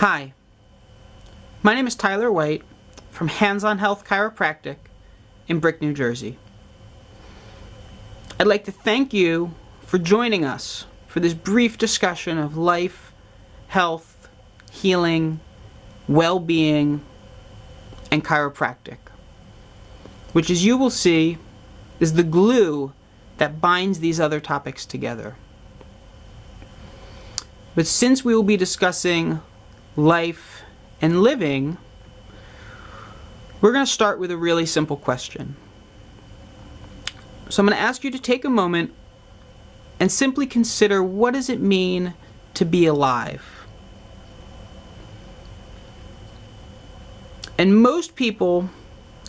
Hi, my name is Tyler White from Hands On Health Chiropractic in Brick, New Jersey. I'd like to thank you for joining us for this brief discussion of life, health, healing, well-being, and chiropractic, which, as you will see, is the glue that binds these other topics together. But since we will be discussing life and living, we're going to start with a really simple question. So I'm going to ask you to take a moment and simply consider, what does it mean to be alive? And most people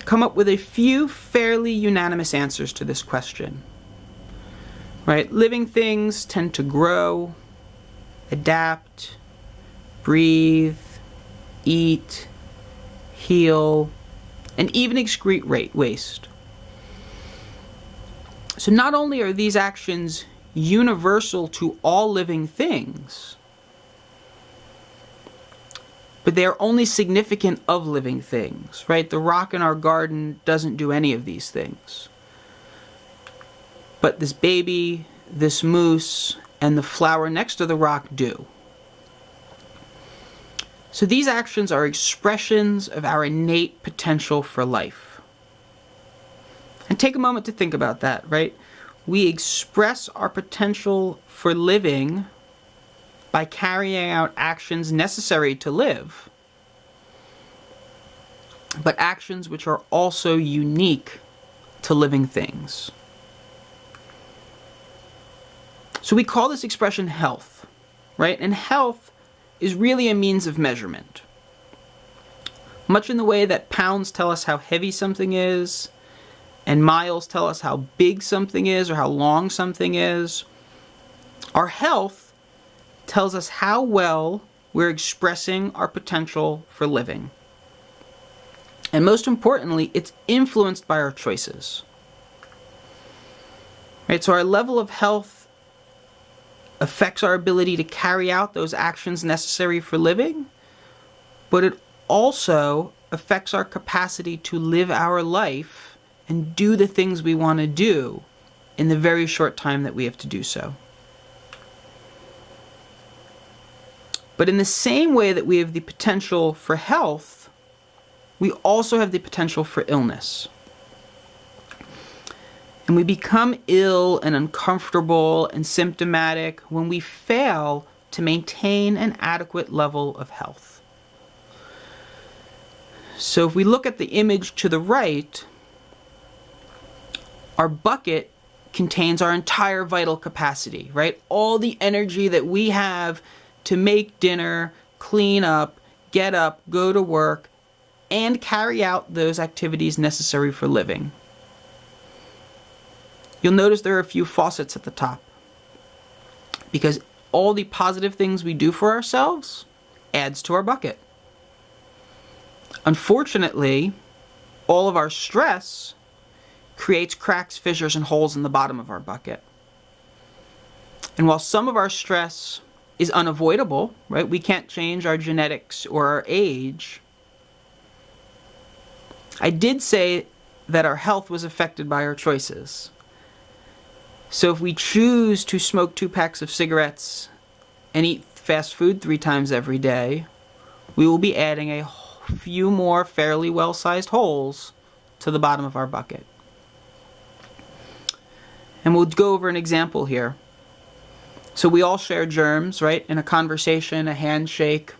come up with a few fairly unanimous answers to this question. Right? Living things tend to grow, adapt, breathe, eat, heal, and even excrete waste. So not only are these actions universal to all living things, but they are only significant of living things, right? The rock in our garden doesn't do any of these things. But this baby, this moose, and the flower next to the rock do. So these actions are expressions of our innate potential for life. And take a moment to think about that, right? We express our potential for living by carrying out actions necessary to live, but actions which are also unique to living things. So we call this expression health, right? And health is really a means of measurement. Much in the way that pounds tell us how heavy something is, and miles tell us how big something is or how long something is, our health tells us how well we're expressing our potential for living. And most importantly, it's influenced by our choices. Right? So our level of health affects our ability to carry out those actions necessary for living, but it also affects our capacity to live our life and do the things we want to do in the very short time that we have to do so. But in the same way that we have the potential for health, we also have the potential for illness. And we become ill and uncomfortable and symptomatic when we fail to maintain an adequate level of health. So if we look at the image to the right, our bucket contains our entire vital capacity, right? All the energy that we have to make dinner, clean up, get up, go to work, and carry out those activities necessary for living. You'll notice there are a few faucets at the top, because all the positive things we do for ourselves adds to our bucket. Unfortunately, all of our stress creates cracks, fissures, and holes in the bottom of our bucket. And while some of our stress is unavoidable, right? We can't change our genetics or our age. I did say that our health was affected by our choices. So if we choose to smoke 2 packs of cigarettes and eat fast food 3 times every day, we will be adding a few more fairly well-sized holes to the bottom of our bucket. And we'll go over an example here. So we all share germs, right? In a conversation, a handshake,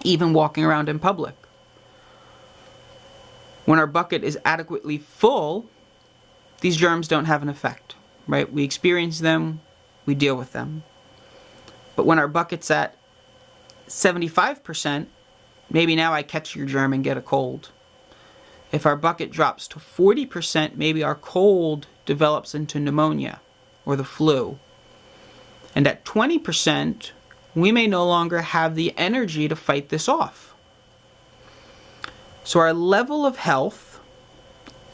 even walking around in public. When our bucket is adequately full, these germs don't have an effect. Right? We experience them, we deal with them. But when our bucket's at 75%, maybe now I catch your germ and get a cold. If our bucket drops to 40%, maybe our cold develops into pneumonia or the flu. And at 20%, we may no longer have the energy to fight this off. So our level of health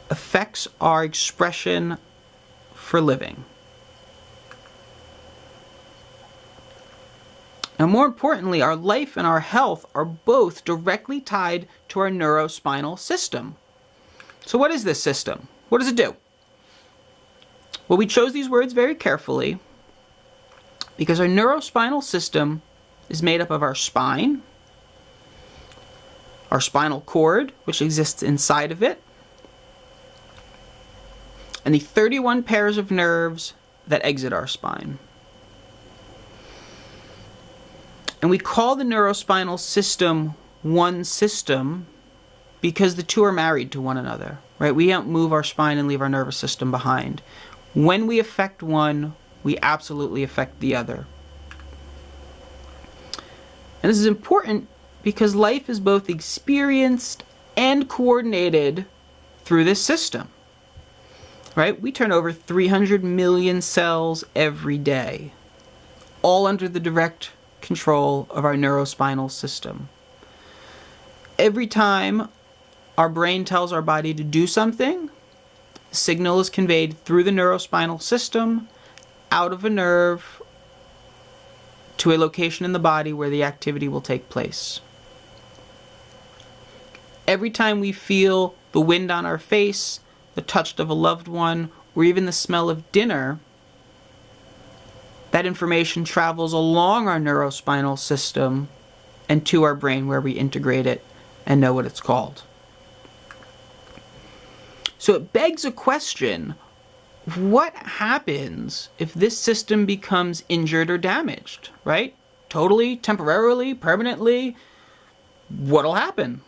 affects our expression for living. Now, more importantly, our life and our health are both directly tied to our neurospinal system. So what is this system? What does it do? Well, we chose these words very carefully because our neurospinal system is made up of our spine, our spinal cord, which exists inside of it, and the 31 pairs of nerves that exit our spine. And we call the neurospinal system one system because the two are married to one another, right? We don't move our spine and leave our nervous system behind. When we affect one, we absolutely affect the other. And this is important because life is both experienced and coordinated through this system, right? We turn over 300 million cells every day, all under the direct control of our neurospinal system. Every time our brain tells our body to do something, the signal is conveyed through the neurospinal system, out of a nerve, to a location in the body where the activity will take place. Every time we feel the wind on our face, the touch of a loved one, or even the smell of dinner, that information travels along our neurospinal system and to our brain where we integrate it and know what it's called. So it begs a question, what happens if this system becomes injured or damaged, right? Totally, temporarily, permanently, what'll happen?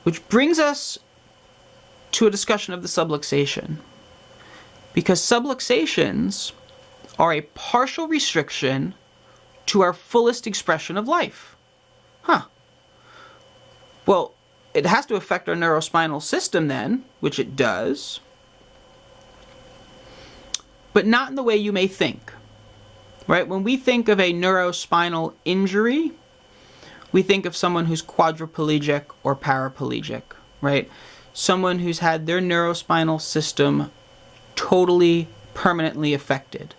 Which brings us to a discussion of the subluxation. Because subluxations are a partial restriction to our fullest expression of life. Well, it has to affect our neurospinal system then, which it does, but not in the way you may think, right? When we think of a neurospinal injury, we think of someone who's quadriplegic or paraplegic, right? Someone who's had their neurospinal system totally, permanently affected.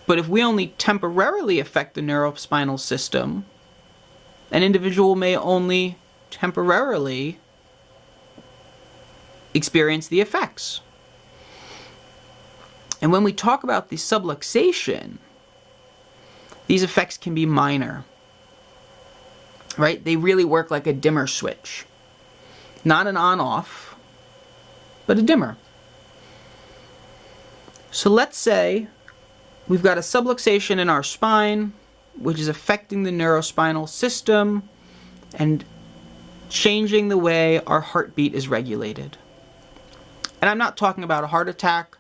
But if we only temporarily affect the neurospinal system, an individual may only temporarily experience the effects. And when we talk about the subluxation, these effects can be minor, right? They really work like a dimmer switch. Not an on-off, but a dimmer. So let's say we've got a subluxation in our spine, which is affecting the neurospinal system and changing the way our heartbeat is regulated. And I'm not talking about a heart attack.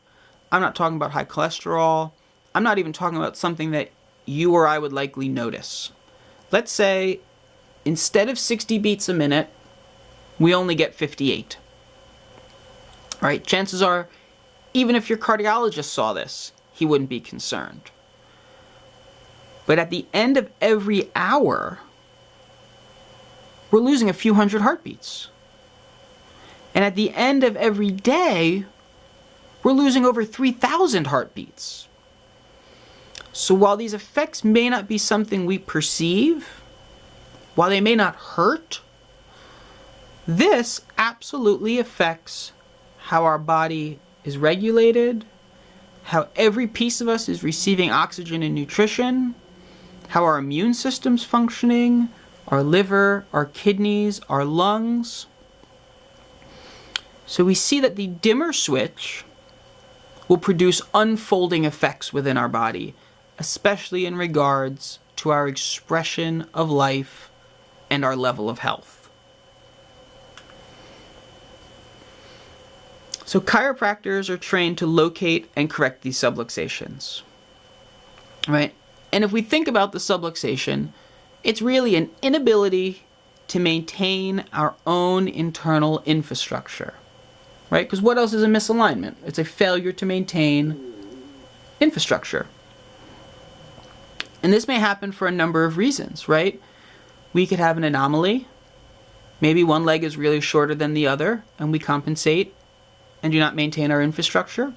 I'm not talking about high cholesterol. I'm not even talking about something that you or I would likely notice. Let's say instead of 60 beats a minute, we only get 58. Right? Chances are, even if your cardiologist saw this, he wouldn't be concerned. But at the end of every hour, we're losing a few hundred heartbeats. And at the end of every day, we're losing over 3,000 heartbeats. So while these effects may not be something we perceive, while they may not hurt, this absolutely affects how our body is regulated, how every piece of us is receiving oxygen and nutrition, how our immune system's functioning, our liver, our kidneys, our lungs. So we see that the dimmer switch will produce unfolding effects within our body, especially in regards to our expression of life and our level of health. So chiropractors are trained to locate and correct these subluxations, right? And if we think about the subluxation, it's really an inability to maintain our own internal infrastructure, right? Because what else is a misalignment? It's a failure to maintain infrastructure. And this may happen for a number of reasons, right? We could have an anomaly. Maybe one leg is really shorter than the other, and we compensate and do not maintain our infrastructure.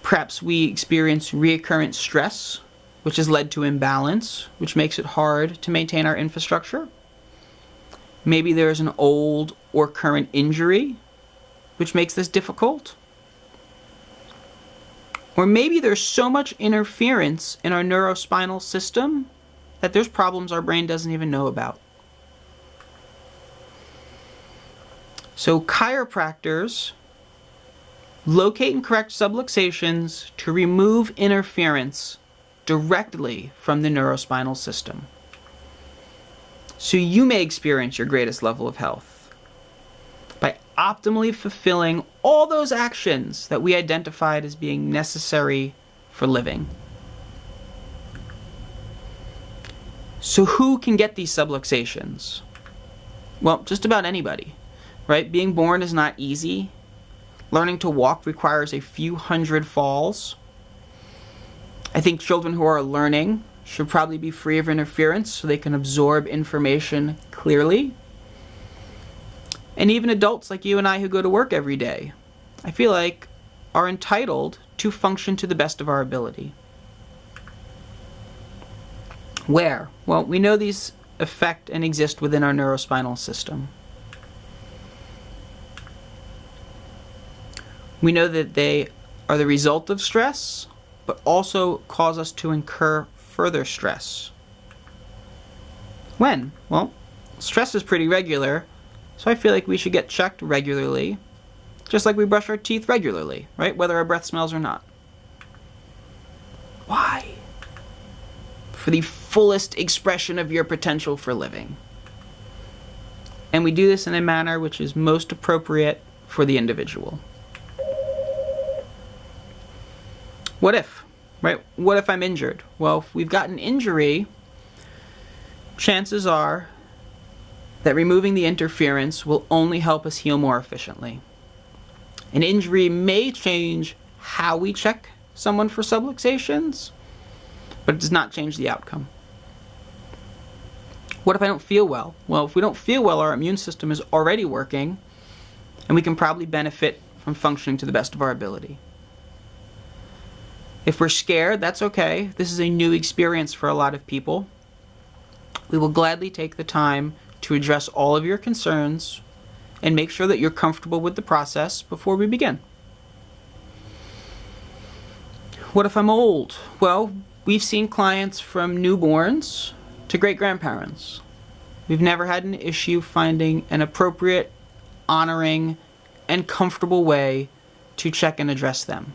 Perhaps we experience recurrent stress, which has led to imbalance, which makes it hard to maintain our infrastructure. Maybe there's an old or current injury, which makes this difficult. Or maybe there's so much interference in our neurospinal system that there's problems our brain doesn't even know about. So chiropractors locate and correct subluxations to remove interference directly from the neurospinal system. So you may experience your greatest level of health by optimally fulfilling all those actions that we identified as being necessary for living. So who can get these subluxations? Well, just about anybody, right? Being born is not easy. Learning to walk requires a few hundred falls. I think children who are learning should probably be free of interference so they can absorb information clearly. And even adults like you and I who go to work every day, I feel like, are entitled to function to the best of our ability. Where? Well, we know these affect and exist within our neurospinal system. We know that they are the result of stress, but also cause us to incur further stress. When? Well, stress is pretty regular, so I feel like we should get checked regularly, just like we brush our teeth regularly, right? Whether our breath smells or not. Why? For the fullest expression of your potential for living. And we do this in a manner which is most appropriate for the individual. What if, right? What if I'm injured? Well, if we've got an injury, chances are that removing the interference will only help us heal more efficiently. An injury may change how we check someone for subluxations, but it does not change the outcome. What if I don't feel well? Well, if we don't feel well, our immune system is already working, and we can probably benefit from functioning to the best of our ability. If we're scared, that's okay. This is a new experience for a lot of people. We will gladly take the time to address all of your concerns and make sure that you're comfortable with the process before we begin. What if I'm old? Well, we've seen clients from newborns to great-grandparents. We've never had an issue finding an appropriate, honoring, and comfortable way to check and address them.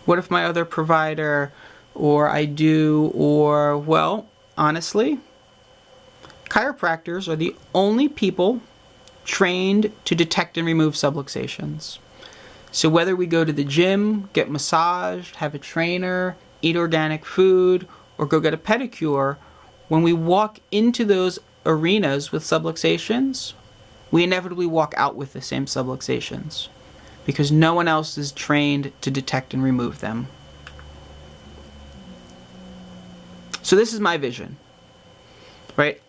What if my other provider, or I do, or, well, honestly, chiropractors are the only people trained to detect and remove subluxations. So whether we go to the gym, get massaged, have a trainer, eat organic food, or go get a pedicure, when we walk into those arenas with subluxations, we inevitably walk out with the same subluxations, because no one else is trained to detect and remove them. So this is my vision, right?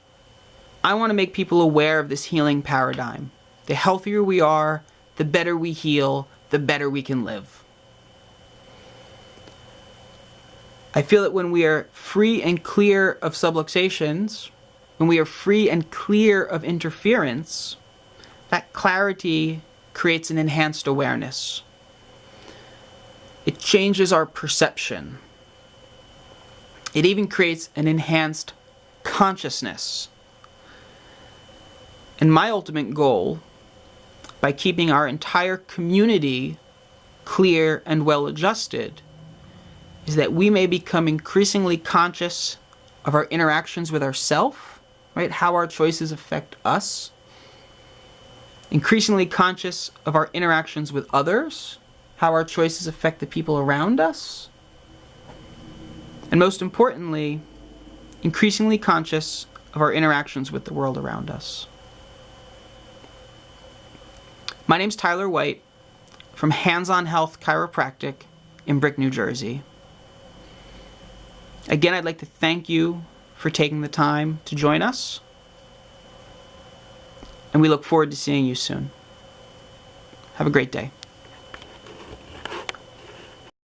I want to make people aware of this healing paradigm. The healthier we are, the better we heal, the better we can live. I feel that when we are free and clear of subluxations, when we are free and clear of interference, that clarity creates an enhanced awareness. It changes our perception. It even creates an enhanced consciousness. And my ultimate goal, by keeping our entire community clear and well-adjusted, is that we may become increasingly conscious of our interactions with ourselves, right? How our choices affect us. Increasingly conscious of our interactions with others, how our choices affect the people around us. And most importantly, increasingly conscious of our interactions with the world around us. My name's Tyler White from Hands On Health Chiropractic in Brick, New Jersey. Again, I'd like to thank you for taking the time to join us, and we look forward to seeing you soon. Have a great day.